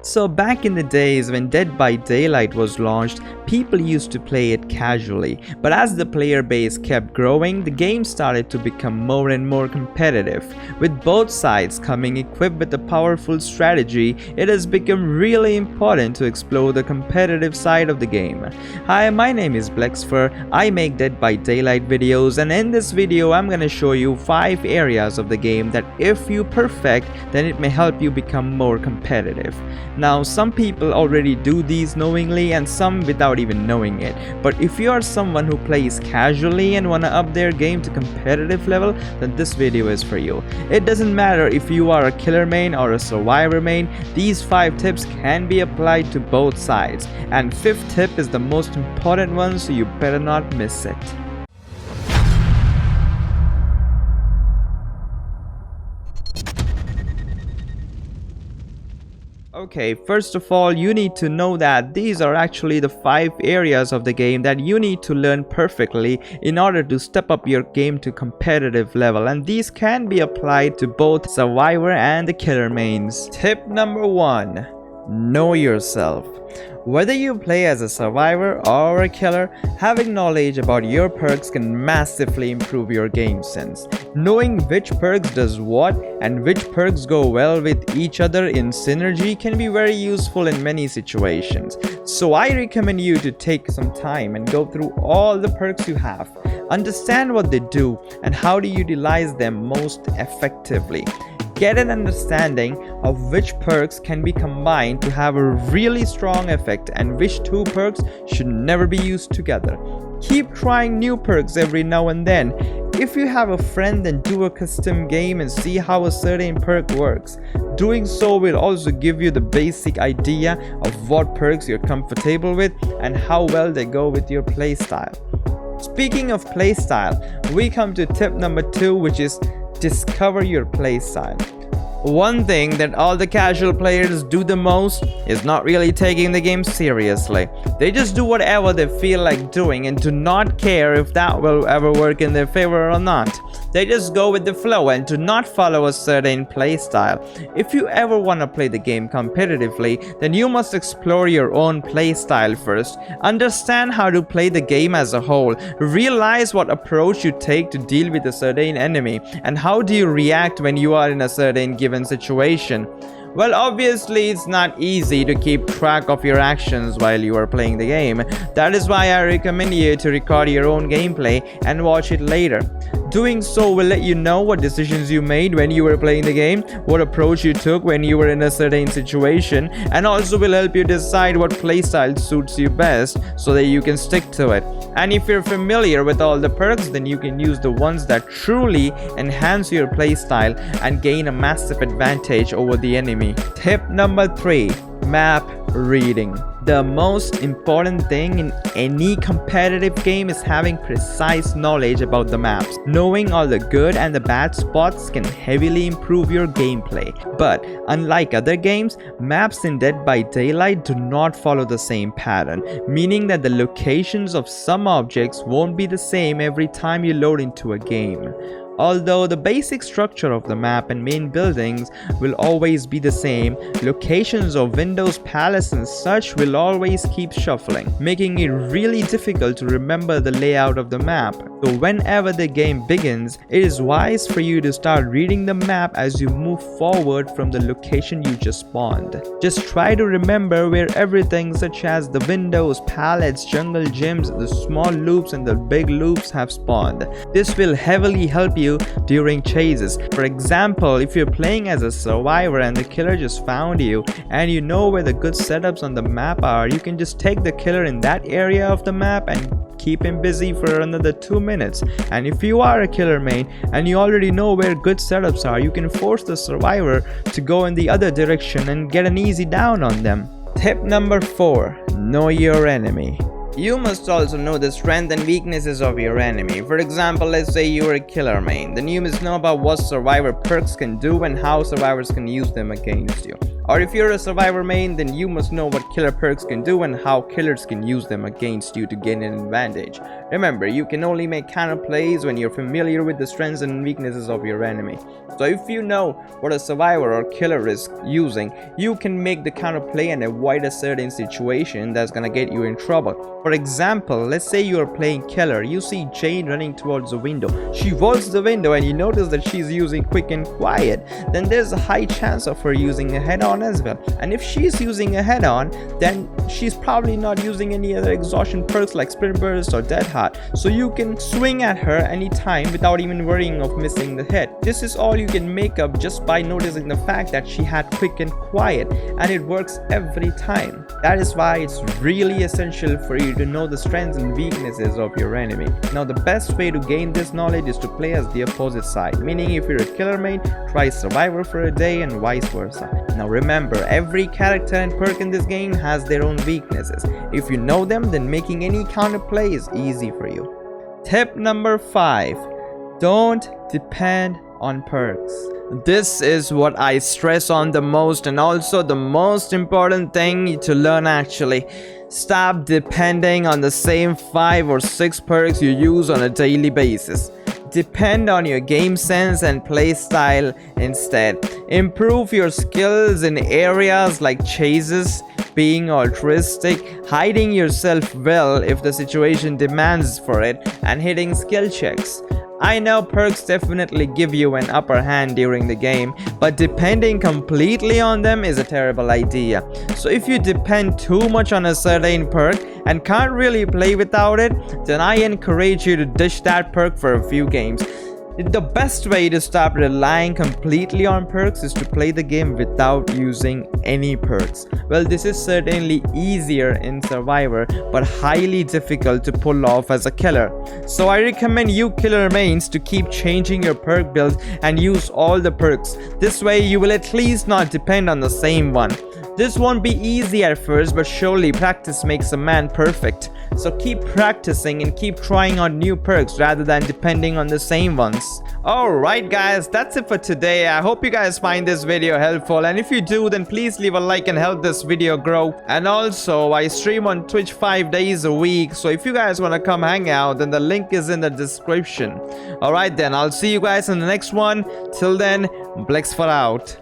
So back in the days when Dead by Daylight was launched, people used to play it casually, but as the player base kept growing, the game started to become more and more competitive. With both sides coming equipped with a powerful strategy, it has become really important to explore the competitive side of the game. Hi, my name is Blexfer. I make Dead by Daylight videos, and in this video I'm gonna show you 5 areas of the game that if you perfect, then it may help you become more competitive. Now, some people already do these knowingly and some without even knowing it, but if you are someone who plays casually and wanna up their game to competitive level, then this video is for you. It doesn't matter if you are a killer main or a survivor main, these 5 tips can be applied to both sides, and 5th tip is the most important one, so you better not miss it. Okay, first of all, you need to know that these are actually the 5 areas of the game that you need to learn perfectly in order to step up your game to competitive level, and these can be applied to both survivor and the killer mains. Tip number 1. Know yourself. Whether you play as a survivor or a killer, having knowledge about your perks can massively improve your game sense. Knowing which perks does what and which perks go well with each other in synergy can be very useful in many situations. So I recommend you to take some time and go through all the perks you have. Understand what they do and how to utilize them most effectively. Get an understanding of which perks can be combined to have a really strong effect and which 2 perks should never be used together. Keep trying new perks every now and then. If you have a friend, then do a custom game and see how a certain perk works. Doing so will also give you the basic idea of what perks you're comfortable with and how well they go with your playstyle. Speaking of playstyle, we come to tip number 2, which is discover your playstyle. One thing that all the casual players do the most is not really taking the game seriously. They just do whatever they feel like doing and do not care if that will ever work in their favor or not. They just go with the flow and do not follow a certain playstyle. If you ever want to play the game competitively, then you must explore your own playstyle first. Understand how to play the game as a whole. Realize what approach you take to deal with a certain enemy and how do you react when you are in a certain given situation. Well, obviously it's not easy to keep track of your actions while you are playing the game. That is why I recommend you to record your own gameplay and watch it later. Doing so will let you know what decisions you made when you were playing the game, what approach you took when you were in a certain situation, and also will help you decide what playstyle suits you best so that you can stick to it. And if you're familiar with all the perks, then you can use the ones that truly enhance your playstyle and gain a massive advantage over the enemy. Tip number 3. Map reading. The most important thing in any competitive game is having precise knowledge about the maps. Knowing all the good and the bad spots can heavily improve your gameplay. But unlike other games, maps in Dead by Daylight do not follow the same pattern, meaning that the locations of some objects won't be the same every time you load into a game. Although the basic structure of the map and main buildings will always be the same, locations of windows, palace and such will always keep shuffling, making it really difficult to remember the layout of the map. So whenever the game begins, it is wise for you to start reading the map as you move forward from the location you just spawned. Just try to remember where everything such as the windows, palettes, jungle gyms, the small loops and the big loops have spawned. This will heavily help you during chases. For example, if you're playing as a survivor and the killer just found you and you know where the good setups on the map are, you can just take the killer in that area of the map and keep him busy for another 2 minutes. And if you are a killer main and you already know where good setups are, you can force the survivor to go in the other direction and get an easy down on them. Tip number 4. Know your enemy. You must also know the strengths and weaknesses of your enemy. For example, let's say you are a killer main, then you must know about what survivor perks can do and how survivors can use them against you. Or if you're a survivor main, then you must know what killer perks can do and how killers can use them against you to gain an advantage. Remember, you can only make counter plays when you're familiar with the strengths and weaknesses of your enemy. So if you know what a survivor or killer is using, you can make the counter play and avoid a certain situation that's gonna get you in trouble. For example, let's say you are playing killer, you see Jane running towards the window. She vaults the window and you notice that she's using quick and quiet. Then there's a high chance of her using a head-on as well. And if she's using a head-on, then she's probably not using any other exhaustion perks like sprint burst or dead hard. So you can swing at her anytime without even worrying of missing the hit. This is all you can make up just by noticing the fact that she had quick and quiet, and it works every time. That is why it's really essential for you to know the strengths and weaknesses of your enemy. Now the best way to gain this knowledge is to play as the opposite side, meaning if you're a killer main, try survivor for a day and vice versa. Now remember, every character and perk in this game has their own weaknesses. If you know them, then making any counter play is easy for you. Tip number 5. Don't depend on perks. This is what I stress on the most, and also the most important thing to learn actually. Stop depending on the same 5 or 6 perks you use on a daily basis. Depend on your game sense and play style instead. Improve your skills in areas like chases, being altruistic, hiding yourself well if the situation demands for it, and hitting skill checks. I know perks definitely give you an upper hand during the game, but depending completely on them is a terrible idea. So if you depend too much on a certain perk and can't really play without it, then I encourage you to ditch that perk for a few games. The best way to stop relying completely on perks is to play the game without using any perks. Well, this is certainly easier in Survivor, but highly difficult to pull off as a killer. So I recommend you killer mains to keep changing your perk builds and use all the perks. This way you will at least not depend on the same one. This won't be easy at first, but surely practice makes a man perfect. So keep practicing and keep trying out new perks rather than depending on the same ones. Alright guys, that's it for today. I hope you guys find this video helpful, and if you do, then please leave a like and help this video grow. And also, I stream on Twitch 5 days a week, so if you guys want to come hang out, then the link is in the description. Alright then, I'll see you guys in the next one. Till then, Blexfer out.